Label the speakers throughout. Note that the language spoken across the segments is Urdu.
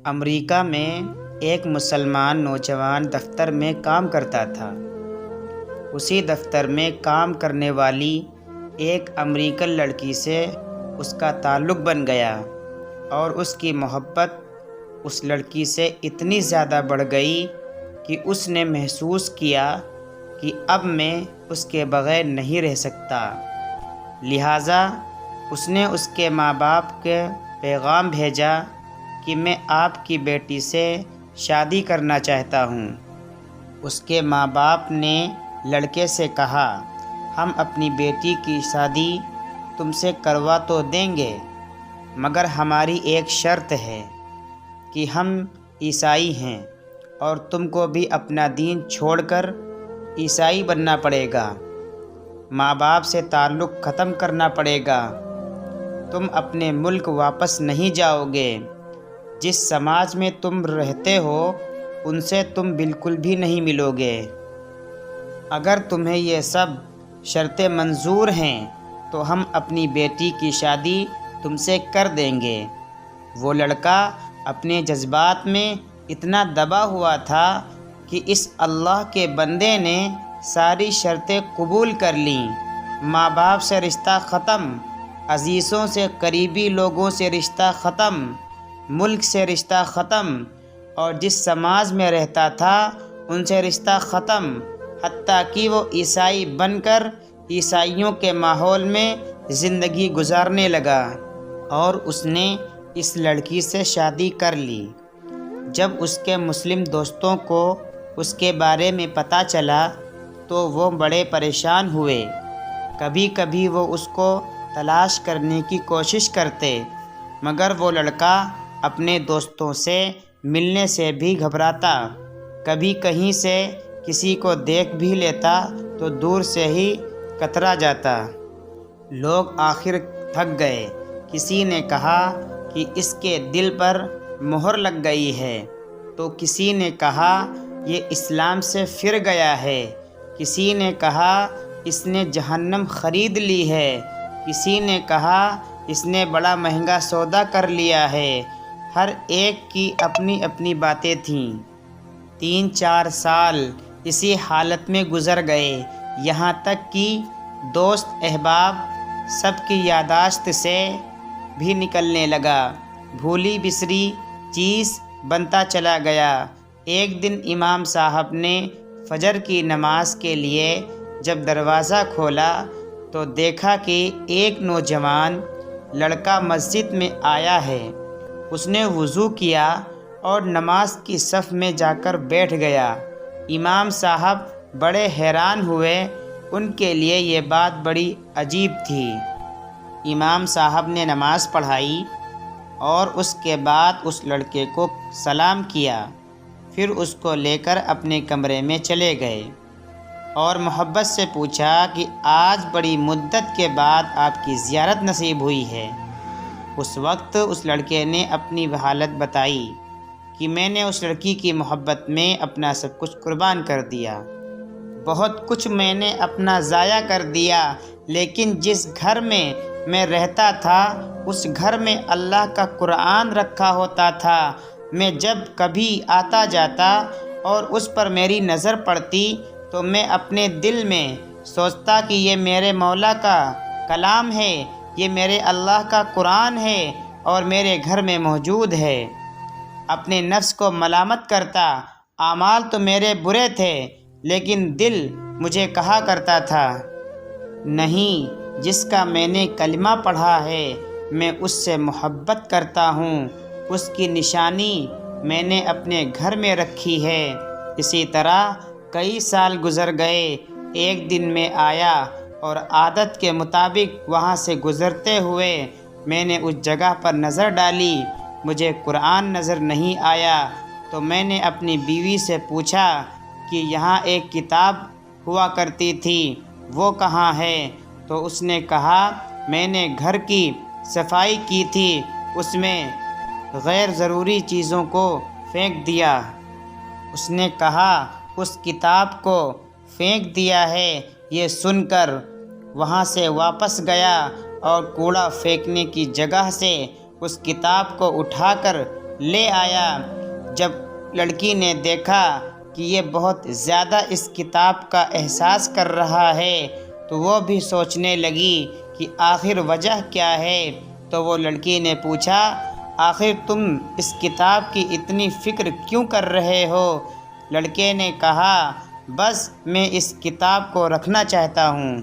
Speaker 1: امریکہ میں ایک مسلمان نوجوان دفتر میں کام کرتا تھا۔ اسی دفتر میں کام کرنے والی ایک امریکن لڑکی سے اس کا تعلق بن گیا اور اس کی محبت اس لڑکی سے اتنی زیادہ بڑھ گئی کہ اس نے محسوس کیا کہ اب میں اس کے بغیر نہیں رہ سکتا۔ لہٰذا اس نے اس کے ماں باپ کو پیغام بھیجا کہ میں آپ کی بیٹی سے شادی کرنا چاہتا ہوں۔ اس کے ماں باپ نے لڑکے سے کہا، ہم اپنی بیٹی کی شادی تم سے کروا تو دیں گے، مگر ہماری ایک شرط ہے کہ ہم عیسائی ہیں اور تم کو بھی اپنا دین چھوڑ کر عیسائی بننا پڑے گا۔ ماں باپ سے تعلق ختم کرنا پڑے گا۔ تم اپنے ملک واپس نہیں جاؤ گے۔ جس سماج میں تم رہتے ہو ان سے تم بالکل بھی نہیں ملو گے۔ اگر تمہیں یہ سب شرطیں منظور ہیں تو ہم اپنی بیٹی کی شادی تم سے کر دیں گے۔ وہ لڑکا اپنے جذبات میں اتنا دبا ہوا تھا کہ اس اللہ کے بندے نے ساری شرطیں قبول کر لیں۔ ماں باپ سے رشتہ ختم، عزیزوں سے قریبی لوگوں سے رشتہ ختم، ملک سے رشتہ ختم، اور جس سماج میں رہتا تھا ان سے رشتہ ختم، حتیٰ کہ وہ عیسائی بن کر عیسائیوں کے ماحول میں زندگی گزارنے لگا اور اس نے اس لڑکی سے شادی کر لی۔ جب اس کے مسلم دوستوں کو اس کے بارے میں پتہ چلا تو وہ بڑے پریشان ہوئے۔ کبھی کبھی وہ اس کو تلاش کرنے کی کوشش کرتے، مگر وہ لڑکا اپنے دوستوں سے ملنے سے بھی گھبراتا۔ کبھی کہیں سے کسی کو دیکھ بھی لیتا تو دور سے ہی کترا جاتا۔ لوگ آخر تھک گئے۔ کسی نے کہا کہ اس کے دل پر مہر لگ گئی ہے، تو کسی نے کہا یہ اسلام سے پھر گیا ہے، کسی نے کہا اس نے جہنم خرید لی ہے، کسی نے کہا اس نے بڑا مہنگا سودا کر لیا ہے۔ ہر ایک کی اپنی اپنی باتیں تھیں۔ 3-4 سال اسی حالت میں گزر گئے، یہاں تک کہ دوست احباب سب کی یادداشت سے بھی نکلنے لگا۔ بھولی بسری چیز بنتا چلا گیا۔ ایک دن امام صاحب نے فجر کی نماز کے لیے جب دروازہ کھولا تو دیکھا کہ ایک نوجوان لڑکا مسجد میں آیا ہے۔ اس نے وضو کیا اور نماز کی صف میں جا کر بیٹھ گیا۔ امام صاحب بڑے حیران ہوئے، ان کے لیے یہ بات بڑی عجیب تھی۔ امام صاحب نے نماز پڑھائی اور اس کے بعد اس لڑکے کو سلام کیا، پھر اس کو لے کر اپنے کمرے میں چلے گئے اور محبت سے پوچھا کہ آج بڑی مدت کے بعد آپ کی زیارت نصیب ہوئی ہے۔ اس وقت اس لڑکے نے اپنی حالت بتائی کہ میں نے اس لڑکی کی محبت میں اپنا سب کچھ قربان کر دیا، بہت کچھ میں نے اپنا ضائع کر دیا، لیکن جس گھر میں رہتا تھا اس گھر میں اللہ کا قرآن رکھا ہوتا تھا۔ میں جب کبھی آتا جاتا اور اس پر میری نظر پڑتی تو میں اپنے دل میں سوچتا کہ یہ میرے مولا کا کلام ہے، یہ میرے اللہ کا قرآن ہے اور میرے گھر میں موجود ہے۔ اپنے نفس کو ملامت کرتا، اعمال تو میرے برے تھے لیکن دل مجھے کہا کرتا تھا، نہیں، جس کا میں نے کلمہ پڑھا ہے میں اس سے محبت کرتا ہوں، اس کی نشانی میں نے اپنے گھر میں رکھی ہے۔ اسی طرح کئی سال گزر گئے۔ ایک دن میں آیا اور عادت کے مطابق وہاں سے گزرتے ہوئے میں نے اس جگہ پر نظر ڈالی، مجھے قرآن نظر نہیں آیا، تو میں نے اپنی بیوی سے پوچھا کہ یہاں ایک کتاب ہوا کرتی تھی، وہ کہاں ہے؟ تو اس نے کہا میں نے گھر کی صفائی کی تھی، اس میں غیر ضروری چیزوں کو پھینک دیا۔ اس نے کہا اس کتاب کو پھینک دیا ہے۔ یہ سن کر وہاں سے واپس گیا اور کوڑا پھینکنے کی جگہ سے اس کتاب کو اٹھا کر لے آیا۔ جب لڑکی نے دیکھا کہ یہ بہت زیادہ اس کتاب کا احساس کر رہا ہے تو وہ بھی سوچنے لگی کہ آخر وجہ کیا ہے۔ تو وہ لڑکی نے پوچھا، آخر تم اس کتاب کی اتنی فکر کیوں کر رہے ہو؟ لڑکے نے کہا، بس میں اس کتاب کو رکھنا چاہتا ہوں۔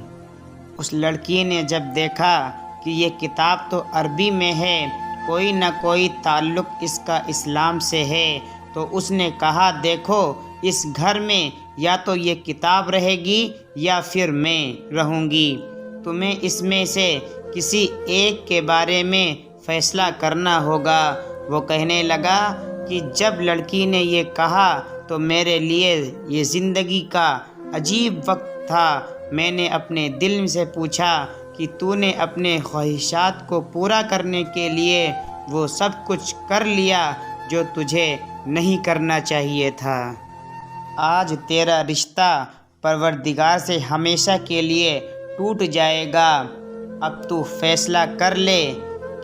Speaker 1: اس لڑکی نے جب دیکھا کہ یہ کتاب تو عربی میں ہے، کوئی نہ کوئی تعلق اس کا اسلام سے ہے، تو اس نے کہا، دیکھو اس گھر میں یا تو یہ کتاب رہے گی یا پھر میں رہوں گی، تمہیں اس میں سے کسی ایک کے بارے میں فیصلہ کرنا ہوگا۔ وہ کہنے لگا کہ جب لڑکی نے یہ کہا تو میرے لیے یہ زندگی کا عجیب وقت تھا۔ میں نے اپنے دل سے پوچھا کہ تو نے اپنے خواہشات کو پورا کرنے کے لیے وہ سب کچھ کر لیا جو تجھے نہیں کرنا چاہیے تھا۔ آج تیرا رشتہ پروردگار سے ہمیشہ کے لیے ٹوٹ جائے گا۔ اب تو فیصلہ کر لے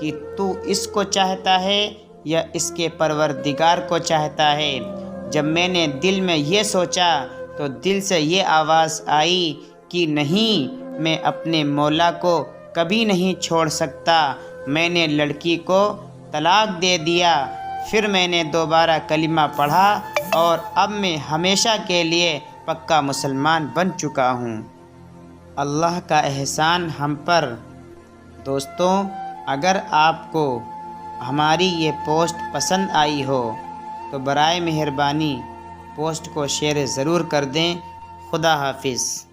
Speaker 1: کہ تو اس کو چاہتا ہے یا اس کے پروردگار کو چاہتا ہے۔ جب میں نے دل میں یہ سوچا تو دل سے یہ آواز آئی کہ نہیں، میں اپنے مولا کو کبھی نہیں چھوڑ سکتا۔ میں نے لڑکی کو طلاق دے دیا۔ پھر میں نے دوبارہ کلمہ پڑھا اور اب میں ہمیشہ کے لیے پکا مسلمان بن چکا ہوں۔ اللہ کا احسان ہم پر۔ دوستوں، اگر آپ کو ہماری یہ پوسٹ پسند آئی ہو تو برائے مہربانی پوسٹ کو شیئر ضرور کر دیں۔ خدا حافظ۔